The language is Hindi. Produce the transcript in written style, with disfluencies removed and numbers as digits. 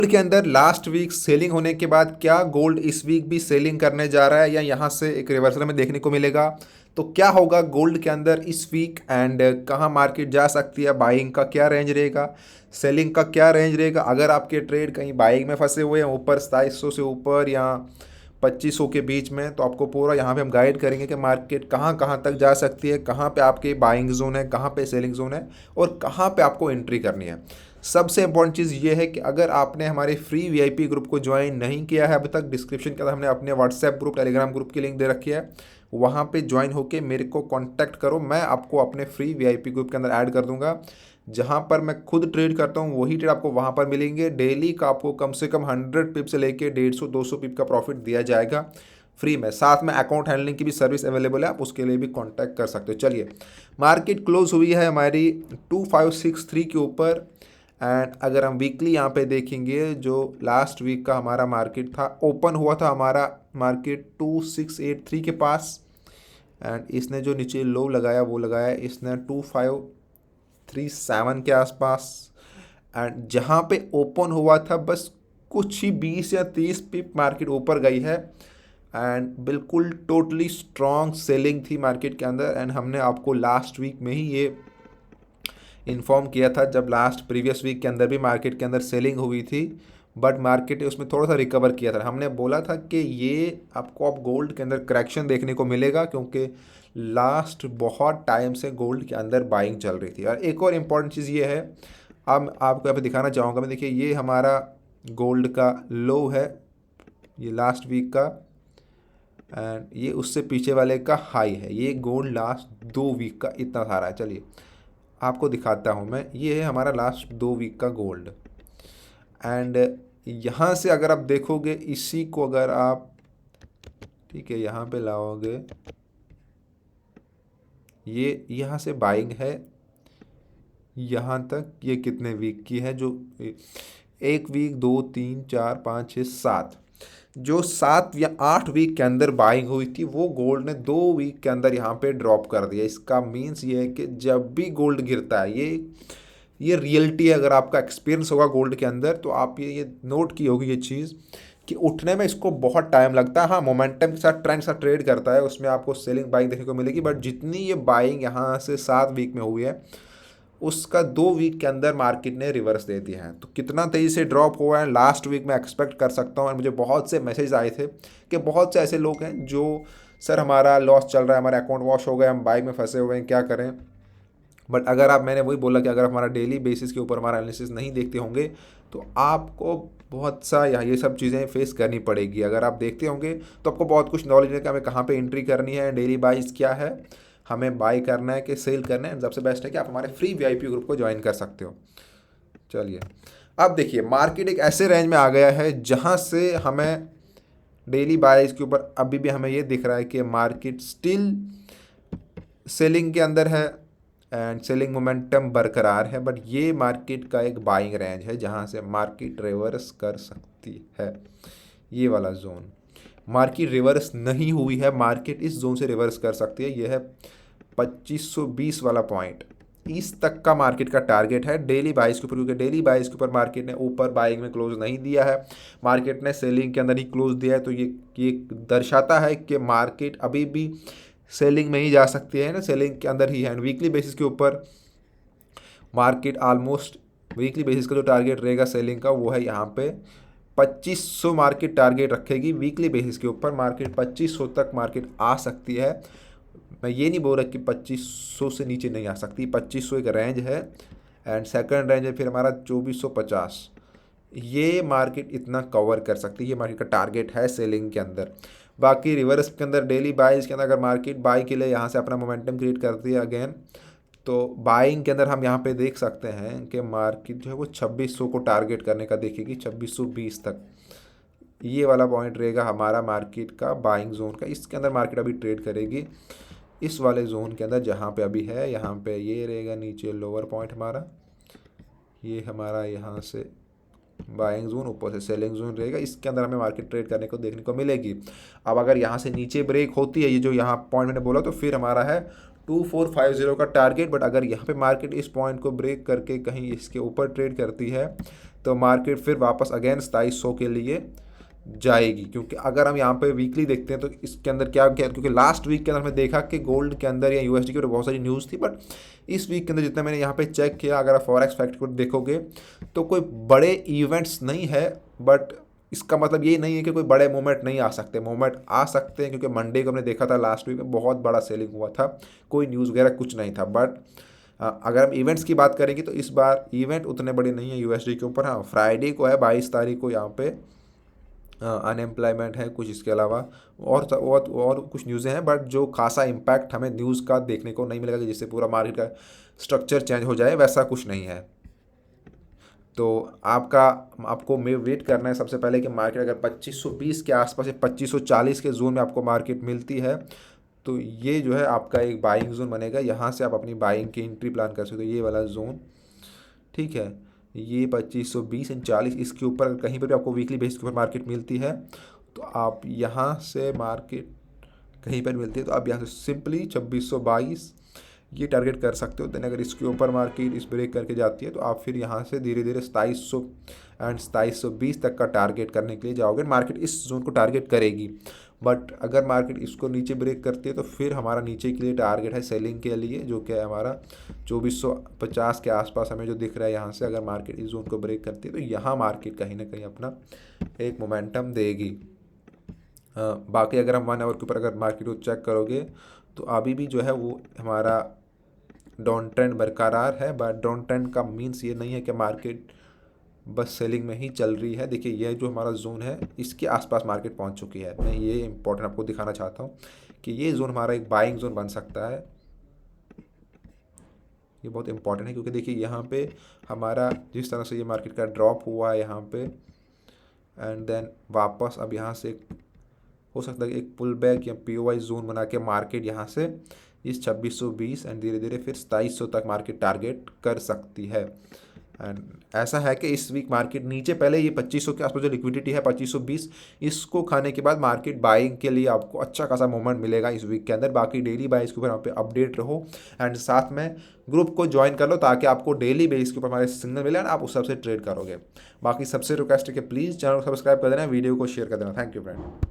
के अंदर लास्ट वीक सेलिंग होने के बाद क्या गोल्ड इस वीक भी सेलिंग करने जा रहा है या यहाँ से एक रिवर्सल में देखने को मिलेगा? तो क्या होगा गोल्ड के अंदर इस वीक एंड कहाँ मार्केट जा सकती है? बाइंग का क्या रेंज रहेगा, सेलिंग का क्या रेंज रहेगा? अगर आपके ट्रेड कहीं बाइंग में फंसे हुए हैं ऊपर 2700 से ऊपर या 2500 के बीच में, तो आपको पूरा यहाँ पे हम गाइड करेंगे कि मार्केट कहाँ कहाँ तक जा सकती है, कहाँ पे आपके बाइंग जोन है, कहाँ पे सेलिंग जोन है और कहाँ पे आपको एंट्री करनी है। सबसे इंपॉर्टेंट चीज़ ये है कि अगर आपने हमारे फ्री वीआईपी ग्रुप को ज्वाइन नहीं किया है अभी तक, डिस्क्रिप्शन के अंदर हमने अपने व्हाट्सएप ग्रुप, टेलीग्राम ग्रुप की लिंक दे रखी है, वहाँ पे ज्वाइन होके मेरे को कांटेक्ट करो, मैं आपको अपने फ्री वीआईपी ग्रुप के अंदर ऐड कर दूंगा। जहाँ पर मैं खुद ट्रेड करता हूँ वही ट्रेड आपको वहाँ पर मिलेंगे। डेली का आपको कम से कम 100 पिप से लेके 150-200 पिप का प्रॉफिट दिया जाएगा फ्री में। साथ में अकाउंट हैंडलिंग की भी सर्विस अवेलेबल है, आप उसके लिए भी कांटेक्ट कर सकते हो। चलिए, मार्केट क्लोज हुई है हमारी 2563 के ऊपर एंड अगर हम वीकली यहाँ पे देखेंगे, जो लास्ट वीक का हमारा मार्केट था, ओपन हुआ था हमारा मार्केट 2683 के पास एंड इसने जो नीचे लो लगाया वो लगाया इसने 2537 के आसपास एंड जहाँ पे ओपन हुआ था बस कुछ ही 20 या 30 पिप मार्केट ऊपर गई है एंड बिल्कुल टोटली स्ट्रॉन्ग सेलिंग थी मार्केट के अंदर। एंड हमने आपको लास्ट वीक में ही ये इन्फॉर्म किया था, जब लास्ट प्रीवियस वीक के अंदर भी मार्केट के अंदर सेलिंग हुई थी बट मार्केट ने उसमें थोड़ा सा रिकवर किया था। हमने बोला था कि ये आपको अब गोल्ड के अंदर करेक्शन देखने को मिलेगा क्योंकि लास्ट बहुत टाइम से गोल्ड के अंदर बाइंग चल रही थी। और एक और इम्पॉर्टेंट चीज़ ये है, अब आपको यहाँ पे दिखाना चाहूँगा मैं, देखिए ये हमारा गोल्ड का लो है, ये लास्ट वीक का एंड ये उससे पीछे वाले का हाई है। ये गोल्ड लास्ट 2 वीक का इतना सारा है। चलिए आपको दिखाता हूँ मैं, ये है हमारा लास्ट 2 वीक का गोल्ड एंड यहाँ से अगर आप देखोगे इसी को, अगर आप ठीक है यहाँ पे लाओगे, ये यहाँ से बाइंग है यहाँ तक, ये कितने वीक की है? जो 1 वीक, 2, 3, 4, 5, 6, 7, जो 7 या 8 वीक के अंदर बाइंग हुई थी वो गोल्ड ने 2 वीक के अंदर यहाँ पे ड्रॉप कर दिया। इसका मीन्स ये है कि जब भी गोल्ड गिरता है, ये रियलिटी है। अगर आपका एक्सपीरियंस होगा गोल्ड के अंदर तो आप ये नोट की होगी ये चीज़ कि उठने में इसको बहुत टाइम लगता है। हाँ, मोमेंटम के साथ, ट्रेंड के साथ ट्रेड करता है, उसमें आपको सेलिंग बाइंग देखने को मिलेगी, बट जितनी ये बाइंग यहाँ से 7 वीक में हुई है उसका 2 वीक के अंदर मार्केट ने रिवर्स दे दिया है। तो कितना तेज़ी से ड्रॉप हुआ है लास्ट वीक में एक्सपेक्ट कर सकता हूँ। और मुझे बहुत से मैसेज आए थे कि बहुत से ऐसे लोग हैं जो, सर हमारा लॉस चल रहा है, हमारे अकाउंट वॉश हो गए, हम बाइंग में फंसे हुए हैं, क्या करें? बट अगर आप, मैंने वही बोला कि अगर हमारा डेली बेसिस के ऊपर हमारा एनालिसिस नहीं देखते होंगे तो आपको बहुत सा ये सब चीज़ें फेस करनी पड़ेगी। अगर आप देखते होंगे तो आपको बहुत कुछ नॉलेज है कि हमें कहाँ पे एंट्री करनी है, डेली बाइस क्या है, हमें बाई करना है कि सेल करना है। सबसे बेस्ट है कि आप हमारे फ्री वीआईपी ग्रुप को ज्वाइन कर सकते हो। चलिए अब देखिए, मार्केट एक ऐसे रेंज में आ गया है जहाँ से हमें डेली बाइस के ऊपर अभी भी हमें ये दिख रहा है कि मार्केट स्टिल सेलिंग के अंदर है एंड सेलिंग मोमेंटम बरकरार है। बट ये मार्केट का एक बाइंग रेंज है जहाँ से मार्केट रिवर्स कर सकती है। ये वाला जोन मार्केट रिवर्स नहीं हुई है, मार्केट इस जोन से रिवर्स कर सकती है। ये है 2520 वाला पॉइंट, इस तक का मार्केट का टारगेट है डेली बाइस के ऊपर, क्योंकि डेली बाइस के ऊपर मार्केट ने ऊपर बाइंग में क्लोज नहीं दिया है, मार्केट ने सेलिंग के अंदर ही क्लोज दिया है। तो ये दर्शाता है कि मार्केट अभी भी सेलिंग में ही जा सकती है ना, सेलिंग के अंदर ही है। एंड वीकली बेसिस के ऊपर मार्केट ऑलमोस्ट, वीकली बेसिस का जो टारगेट रहेगा सेलिंग का वो है यहाँ पे 2500 मार्केट टारगेट रखेगी वीकली बेसिस के ऊपर। मार्केट 2500 तक मार्केट आ सकती है। मैं ये नहीं बोल रहा कि 2500 से नीचे नहीं आ सकती, 2500 एक रेंज है एंड सेकंड रेंज है फिर हमारा 2450। ये मार्केट इतना कवर कर सकती है, ये मार्केट का टारगेट है सेलिंग के अंदर। बाकी रिवर्स के अंदर डेली बाइज के अंदर अगर मार्केट बाई के लिए यहाँ से अपना मोमेंटम क्रिएट करती है अगेन, तो बाइंग के अंदर हम यहाँ पे देख सकते हैं कि मार्केट जो है वो 2600 को टारगेट करने का देखेगी, 2620 तक। ये वाला पॉइंट रहेगा हमारा मार्केट का बाइंग जोन का, इसके अंदर मार्केट अभी ट्रेड करेगी इस वाले जोन के अंदर जहाँ पे अभी है। यहाँ पे ये रहेगा नीचे लोअर पॉइंट हमारा, ये हमारा यहाँ से बाइंग जोन, ऊपर से सेलिंग जोन रहेगा, इसके अंदर हमें मार्केट ट्रेड करने को देखने को मिलेगी। अब अगर यहाँ से नीचे ब्रेक होती है, ये जो यहाँ पॉइंट मैंने बोला, तो फिर हमारा है 2450 का टारगेट। बट अगर यहाँ पे मार्केट इस पॉइंट को ब्रेक करके कहीं इसके ऊपर ट्रेड करती है तो मार्केट फिर वापस अगेन 2700 के लिए जाएगी। क्योंकि अगर हम यहाँ पे वीकली देखते हैं तो इसके अंदर क्या क्या, क्योंकि लास्ट वीक के अंदर हमने देखा कि गोल्ड के अंदर या यूएसडी के ऊपर बहुत सारी न्यूज़ थी, बट इस वीक के अंदर जितना मैंने यहाँ पे चेक किया, अगर आप फॉरेक्स फैक्ट को देखोगे तो कोई बड़े इवेंट्स नहीं है। बट इसका मतलब ये नहीं है कि कोई बड़े मोमेंट नहीं आ सकते, मोमेंट आ सकते हैं। क्योंकि मंडे को हमने देखा था लास्ट वीक में बहुत बड़ा सेलिंग हुआ था, कोई न्यूज़ वगैरह कुछ नहीं था। बट अगर हम इवेंट्स की बात करेंगे तो इस बार इवेंट उतने बड़े नहीं है यूएसडी के ऊपर। हाँ, फ्राइडे को है 22 तारीख को यहाँ पे अनएम्प्लॉयमेंट है, कुछ इसके अलावा और कुछ न्यूज़ें हैं, बट जो खासा इम्पैक्ट हमें न्यूज़ का देखने को नहीं मिलेगा कि जिससे पूरा मार्केट का स्ट्रक्चर चेंज हो जाए, वैसा कुछ नहीं है। तो आपको वेट करना है सबसे पहले कि मार्केट अगर 2520 के आसपास या 2540 के जोन में आपको मार्केट मिलती है तो ये जो है आपका एक बाइंग जोन बनेगा। यहाँ से आप अपनी बाइंग की एंट्री प्लान कर सकते हो, ये वाला जोन, ठीक है। ये 2520 एंड 40, इसके ऊपर कहीं पर भी आपको वीकली बेसिस के ऊपर मार्केट मिलती है तो आप यहाँ से मार्केट कहीं पर मिलती है तो आप यहाँ से सिंपली 2622 ये टारगेट कर सकते हो। देन अगर इसके ऊपर मार्केट इस ब्रेक करके जाती है तो आप फिर यहाँ से धीरे धीरे 2700 एंड 2720 तक का टारगेट करने के लिए जाओगे। मार्केट इस जोन को टारगेट करेगी, बट अगर मार्केट इसको नीचे ब्रेक करती है तो फिर हमारा नीचे के लिए टारगेट है सेलिंग के लिए, जो कि है हमारा 2450 के आसपास हमें जो दिख रहा है। यहाँ से अगर मार्केट इस जोन को ब्रेक करती है तो यहाँ मार्केट कहीं ना कहीं अपना एक मोमेंटम देगी। बाकी अगर हम 1 आवर के ऊपर अगर मार्केट को चेक करोगे तो अभी भी जो है वो हमारा डाउन ट्रेंड बरकरार है। बट डाउन ट्रेंड का मीन्स ये नहीं है कि मार्केट बस सेलिंग में ही चल रही है। देखिए ये जो हमारा जोन है इसके आसपास मार्केट पहुंच चुकी है। मैं ये इंपॉर्टेंट आपको दिखाना चाहता हूँ कि ये जोन हमारा एक बाइंग जोन बन सकता है। ये बहुत इंपॉर्टेंट है क्योंकि देखिए यहाँ पे हमारा जिस तरह से ये मार्केट का ड्रॉप हुआ है यहाँ पे, एंड देन वापस अब यहाँ से हो सकता है एक पुल बैक या पीओवाई जोन बना के मार्केट यहाँ से इस 2620 एंड धीरे धीरे फिर 2700 तक मार्केट टारगेट कर सकती है। एंड ऐसा है कि इस वीक मार्केट नीचे पहले ये 2500 के आसपास जो लिक्विडिटी है 2520, इसको खाने के बाद मार्केट बाइंग के लिए आपको अच्छा खासा मूवमेंट मिलेगा इस वीक के अंदर। बाकी डेली बाइस के ऊपर यहाँ पे अपडेट रहो एंड साथ में ग्रुप को ज्वाइन कर लो ताकि आपको डेली बेस के ऊपर हमारे सिग्नल मिले एंड आप उस सबसे ट्रेड करोगे। बाकी सबसे रिक्वेस्ट है कि प्लीज़ चैनल को सब्सक्राइब कर देना, वीडियो को शेयर कर देना। Thank you friend.